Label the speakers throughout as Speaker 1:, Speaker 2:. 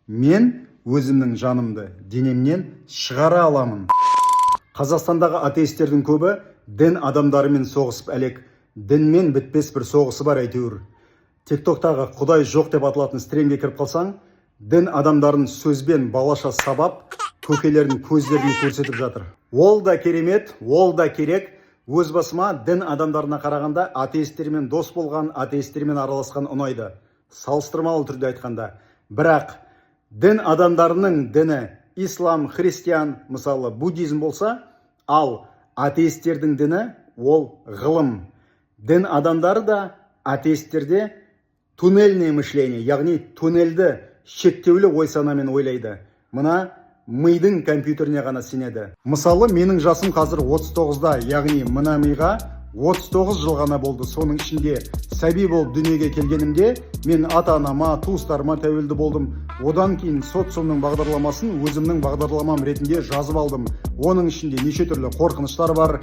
Speaker 1: Мен өзімнің жанымды денемнен шығара аламын. Қазақстандағы атеистердің көбі дін адамдарымен соғысып әлек. Дінмен бітпес бір соғысы бар әйтеуір. TikToktағы Құдай жоқ деп аталатын стримге кіріп қалсаң, дін адамдарын сөзбен балаша сабап, көкелерін көздерін көрсетіп жатыр. Ол да керемет, ол да керек. Өз басыма дін адамдарына қарағанда атеистермен дос болған, атеистермен араласқан ұнайды. Салыстырмалы түрде айтқанда. Бірақ дін адамдарының діні ислам, христиан, мысалы буддизм болса, ал атеистердің діні ол ғылым. Дін адамдары да атеистерде туннельное мышление, яғни туннельді шектеулі ой санамен ойлайды. Мына мидың компьютеріне ғана сенеді. Мысалы, менің жасым қазір 39-да, яғни мына миға 39 жыл ғана болды. Соның ішінде сәби болып дүниеге келгенімде мен ата-анама, туыстарыма тәуелді болдым. Одан кейін социумның бағдарламасын өзімнің бағдарламам ретінде жазып алдым. Оның ішінде неше түрлі қорқыныштар бар,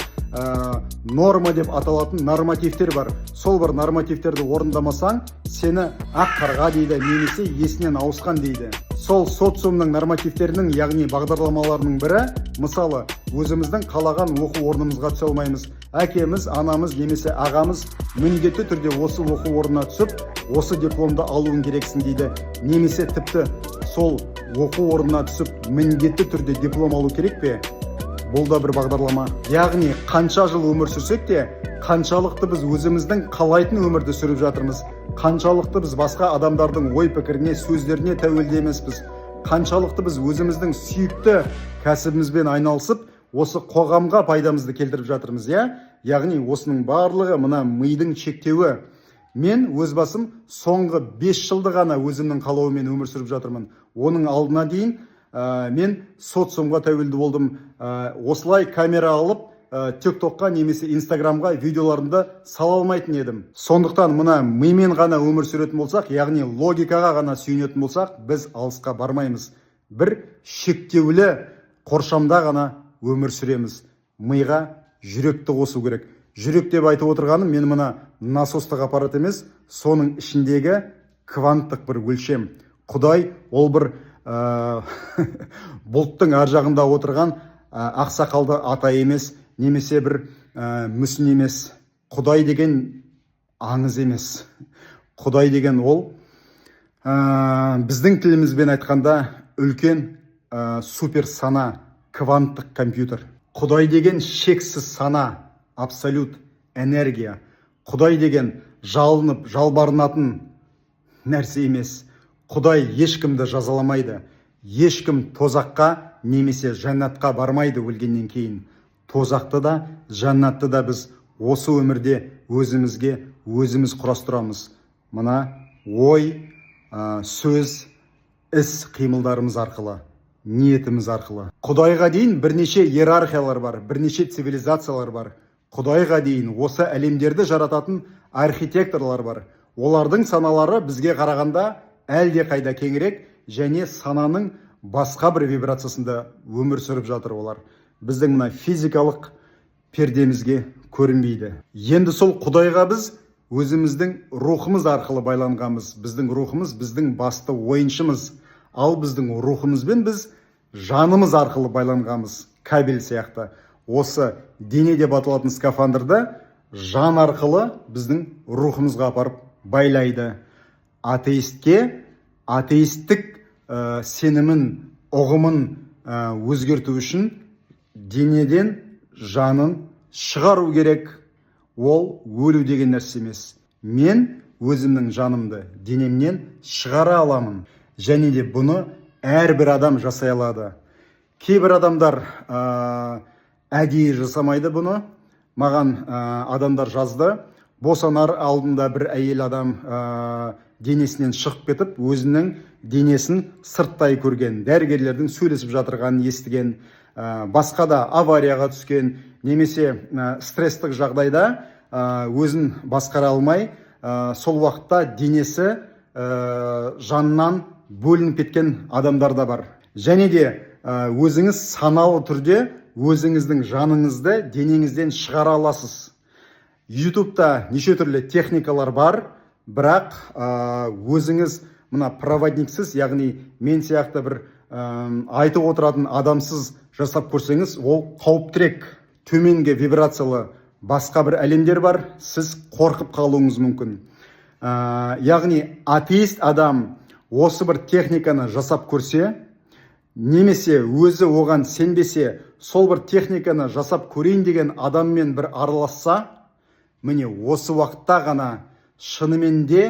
Speaker 1: норма деп аталатын нормативтер бар. Сол бір нормативтерді орындамасаң, сені ақ қарға дейді, немесе есінен ауысқан дейді. Сол социумның нормативтерінің, яғни бағдарламаларының бірі, мысалы, өзіміздің қалаған оқу орнымызға түсе алмаймыз. Әкеміз, анамыз, немесе ағамыз міндетті түрде осы оқу орнына түсіп, осы дипломды алуың керексің дейді. Немесе тіпті сол оқу орнына түсіп, міндетті түрде диплом алу керек пе? Бұл да бір бағдарлама. Яғни қанша жыл өмір сүрсек те, қаншалықты біз өзіміздің қалайтын өмірді сүріп жатырмыз. Қаншалықты біз басқа адамдардың ой пікіріне, сөздеріне тәуелді емеспіз. Қаншалықты біз өзіміздің сүйікті кәсібімізбен айналысып, осы қоғамға пайдамызды келтіріп жатырмыз, яғни осының барлығы мына мидың шектеуі. Мен өз басым соңғы 5 жылды ғана өзімнің қалауымен өмір сүріп жатырмын. Оның алдына дейін мен социумға тәуелді болдым. Осылай камера алып, TikTokқа немесе Instagramға видеоларымды сала алмайтын едім. Сондықтан мына мимен ғана өмір сүретін болсақ, яғни логикаға ғана сүйенетін болсақ, біз алысқа бармаймыз. Бір шектеулі қоршамда ғана өмір сүреміз. Миға жүректі қосу керек. Жүрек деп айтып отырғаным, мен мына насостық аппарат емес, соның ішіндегі кванттық бір өлшем. Құдай ол бір бұлттың ар жағында отырған ақсақалды ата емес, немесе бір мүсін емес. Құдай деген аңыз емес. Құдай деген ол біздің тілімізбен айтқанда үлкен супер сана, кванттық компьютер. Құдай деген шексіз сана, абсолют энергия. Құдай деген жалынып, жалбарынатын нәрсе емес. Құдай ешкімді жазаламайды. Ешкім тозаққа немесе жаннатқа бармайды өлгеннен кейін. Тозақты да, жаннатты да біз осы өмірде өзімізге өзіміз құрастырамыз. Мына ой, сөз, іс қимылдарымыз арқылы, ниетіміз арқылы. Құдайға дейін бірнеше иерархиялар бар, бірнеше цивилизациялар бар. Құдайға дейін осы әлемдерді жарататын архитекторлар бар. Олардың саналары бізге қарағанда әлде қайда кеңірек, және сананың басқа бір вибрациясында өмір сүріп жатыр олар. Біздің мына физикалық пердемізге көрінбейді. Енді сол Құдайға біз өзіміздің рухымыз арқылы байланғанбыз. Біздің рухымыз біздің басты ойыншымыз. Ал біздің рухымызбен біз жанымыз арқылы байланғанбыз. Кабель сияқты. Осы дене деп аталатын скафандрды жан арқылы біздің рухымызға апарып байлайды. Атеистке атеисттік сенімін, ұғымын өзгерту үшін денеден жанын шығару керек. Ол өлу деген нәрсе емес. Мен өзімнің жанымды денемнен шығара аламын. Және де бұны әрбір адам жасай алады. Кейбір адамдар әдейі жасамайды бұны. Маған адамдар жазды. Босанар алдында бір әйел адам денесінен шығып кетіп, өзінің денесін сырттай көрген, дәрігерлердің сөйлесіп жатырғанын естіген, басқа да аварияға түскен, немесе стресстік жағдайда өзін басқара алмай, сол уақытта денесі жанынан бөлініп кеткен адамдар да бар. Және де өзіңіз саналы түрде өзіңіздің жаныңызды денеңізден шығара аласыз. YouTube'да неше түрлі техникалар бар, бірақ өзіңіз мына проводниксіз, яғни мен сияқты бір айтып отыратын адамсыз жасап көрсеңіз, ол қауіптірек. Төменгі вибрациялы басқа бір әлемдер бар, сіз қорқып қалуыңыз мүмкін. Яғни атеист адам осы бір техниканы жасап көрсе, немесе өзі оған сенбесе, сол бір техниканы жасап көрейін деген адаммен бір араласса, міне осы уақытта ғана шынымен де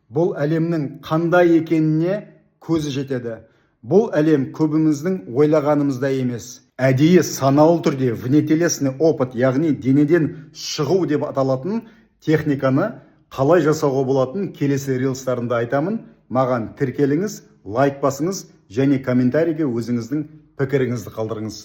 Speaker 1: бұл әлемнің қандай екеніне көзі жетеді. Бұл әлем көбіміздің ойлағанымызда емес. Әдейі саналы түрде внетелесный опыт, яғни денеден шығу деп аталатын техниканы қалай жасауға болатын келесі рилстарында айтамын. Маған тіркеліңіз, лайк басыңыз және комментарийге өзіңіздің пікіріңізді қалдырыңыз.